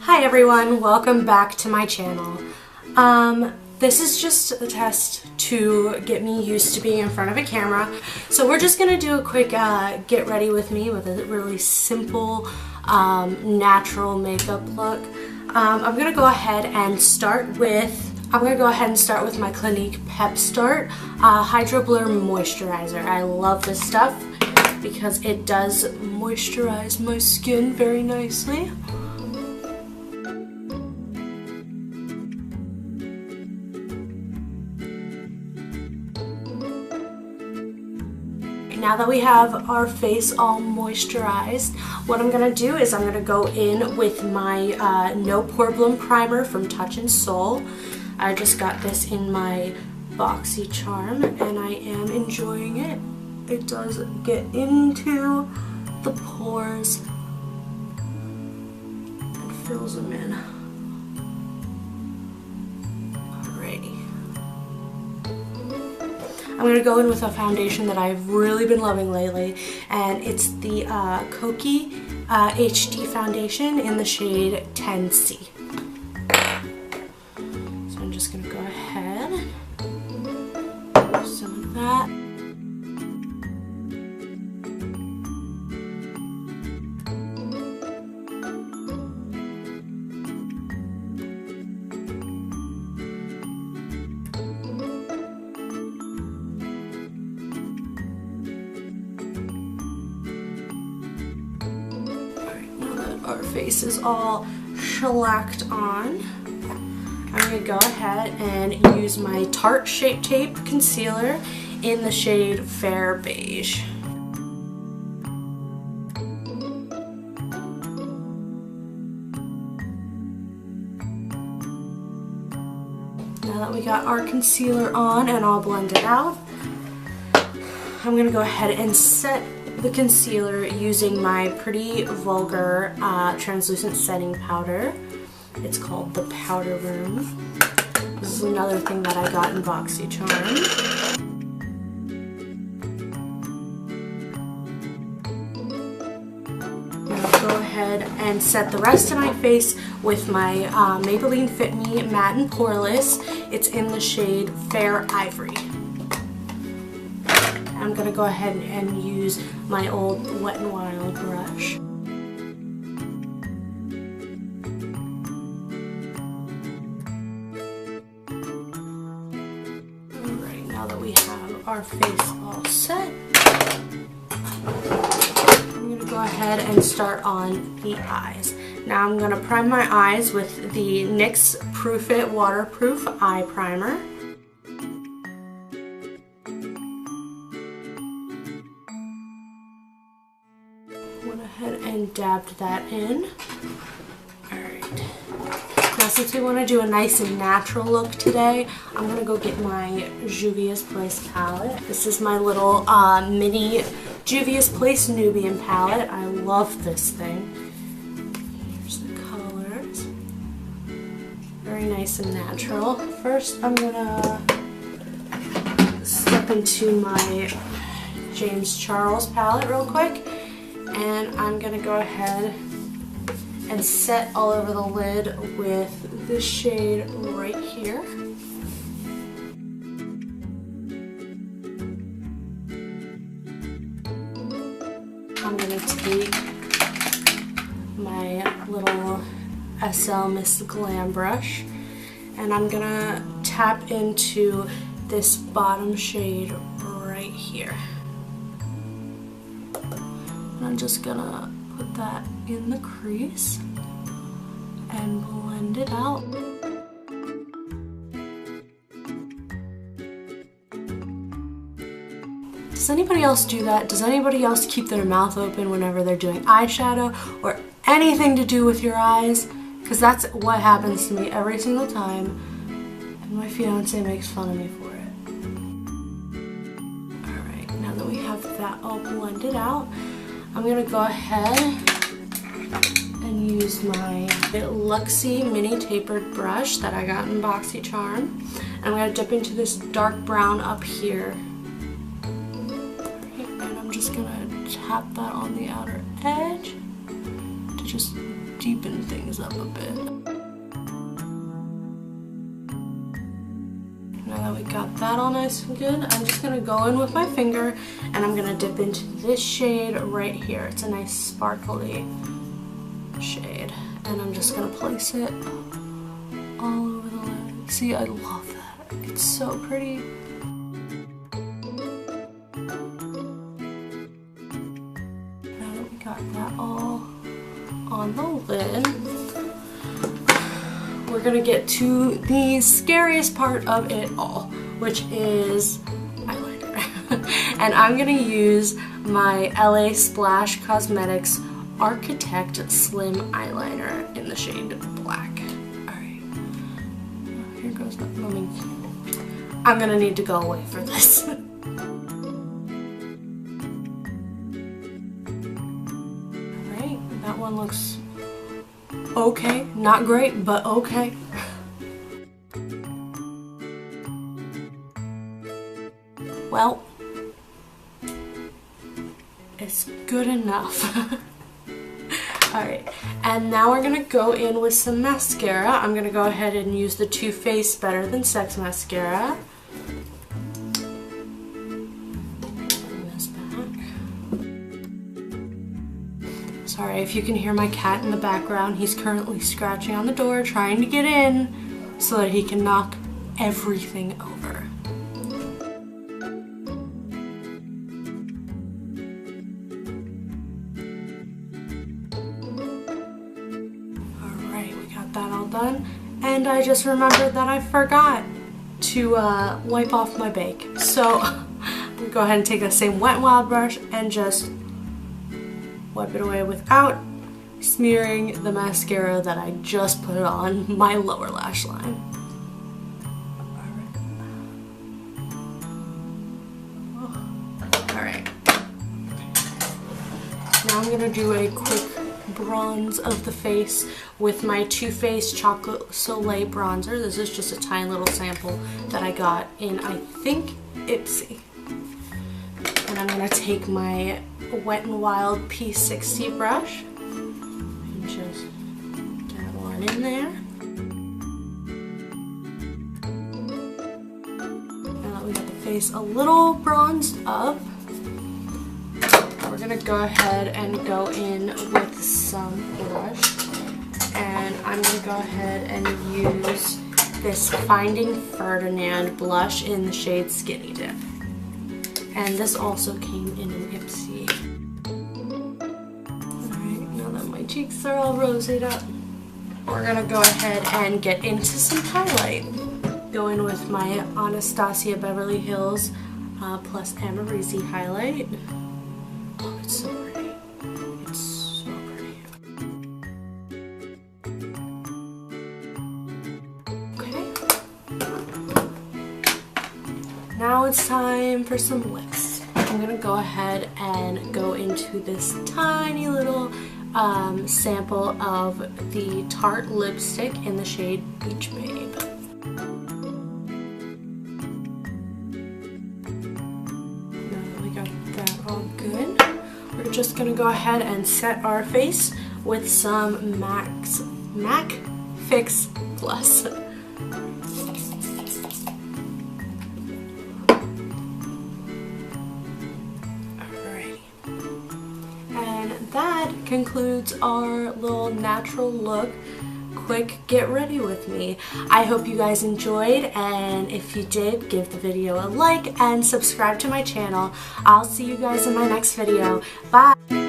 Hi everyone, welcome back to my channel. This is just a test to get me used to being in front of a camera. So we're just gonna do a quick get ready with me with a really simple, natural makeup look. I'm gonna go ahead and start with my Clinique Pep Start Hydroblur Moisturizer. I love this stuff because it does moisturize my skin very nicely. Now that we have our face all moisturized, what I'm going to do is I'm going to go in with my No Pore Blem Primer from Touch in Soul. I just got this in my BoxyCharm and I am enjoying it. It does get into the pores and fills them in. I'm going to go in with a foundation that I've really been loving lately, and it's the Kokie HD foundation in the shade 10C. So I'm just going to go ahead, do some of that. Our face is all shellacked on. I'm going to go ahead and use my Tarte Shape Tape Concealer in the shade Fair Beige. Now that we got our concealer on and all blended out, I'm going to go ahead and set the concealer using my pretty Vulgar translucent setting powder. It's called the Powder Room. This is another thing that I got in BoxyCharm. I'll go ahead and set the rest of my face with my Maybelline Fit Me Matte and Poreless. It's in the shade Fair Ivory. I'm going to go ahead and use my old Wet n Wild brush. Alright, now that we have our face all set, I'm going to go ahead and start on the eyes. Now I'm going to prime my eyes with the NYX Proof It Waterproof Eye Primer. Went ahead and dabbed that in. Alright. Now since we want to do a nice and natural look today, I'm going to go get my Juvia's Place palette. This is my little mini Juvia's Place Nubian palette. I love this thing. Here's the colors. Very nice and natural. First I'm going to step into my James Charles palette real quick. And I'm going to go ahead and set all over the lid with this shade right here. I'm going to take my little SL Miss Glam brush and I'm going to tap into this bottom shade right here. I'm just gonna put that in the crease and blend it out. Does anybody else do that? Does anybody else keep their mouth open whenever they're doing eyeshadow or anything to do with your eyes? Because that's what happens to me every single time, and my fiance makes fun of me for it. Alright, now that we have that all blended out, I'm going to go ahead and use my Luxie mini tapered brush that I got in BoxyCharm. And I'm going to dip into this dark brown up here. And I'm just going to tap that on the outer edge to just deepen things up a bit. Now that we got that all nice and good, I'm just going to go in with my finger and I'm going to dip into this shade right here. It's a nice sparkly shade. And I'm just going to place it all over the lid. See, I love that. It's so pretty. Now that we got that all on the lid, we're going to get to the scariest part of it all, which is eyeliner. And I'm going to use my LA Splash Cosmetics Art-Ki-Tekt Slim Eyeliner in the shade Black. Alright, here goes that. I'm gonna need to go away for this. Alright, that one looks okay. Not great, but okay. Well, it's good enough. Alright, and now we're going to go in with some mascara. I'm going to go ahead and use the Too Faced Better Than Sex mascara. Bring this back. Sorry if you can hear my cat in the background. He's currently scratching on the door trying to get in so that he can knock everything over. That all done, and I just remembered that I forgot to wipe off my bake. So I'm gonna go ahead and take that same Wet n Wild brush and just wipe it away without smearing the mascara that I just put on my lower lash line. Alright. Now I'm gonna do a quick bronze of the face with my Too Faced Chocolate Soleil bronzer. This is just a tiny little sample that I got in, I think, Ipsy. And I'm going to take my Wet n Wild P60 brush and just dab one in there. Now that we got the face a little bronzed up, we're going to go ahead and go in with some blush, and I'm going to go ahead and use this Finding Ferdinand blush in the shade Skinny Dip, and this also came in an Ipsy. Alright, now that my cheeks are all rosied up, we're going to go ahead and get into some highlight. Go in with my Anastasia Beverly Hills plus Amrezy highlight. Oh, it's so pretty. It's so pretty. Okay. Now it's time for some lips. I'm gonna go ahead and go into this tiny little sample of the Tarte lipstick in the shade Beach Babe. We're just gonna go ahead and set our face with some MAC Fix Plus. Alrighty. And that concludes our little natural look. Quick get ready with me. I hope you guys enjoyed, and if you did, give the video a like and subscribe to my channel. I'll see you guys in my next video. Bye!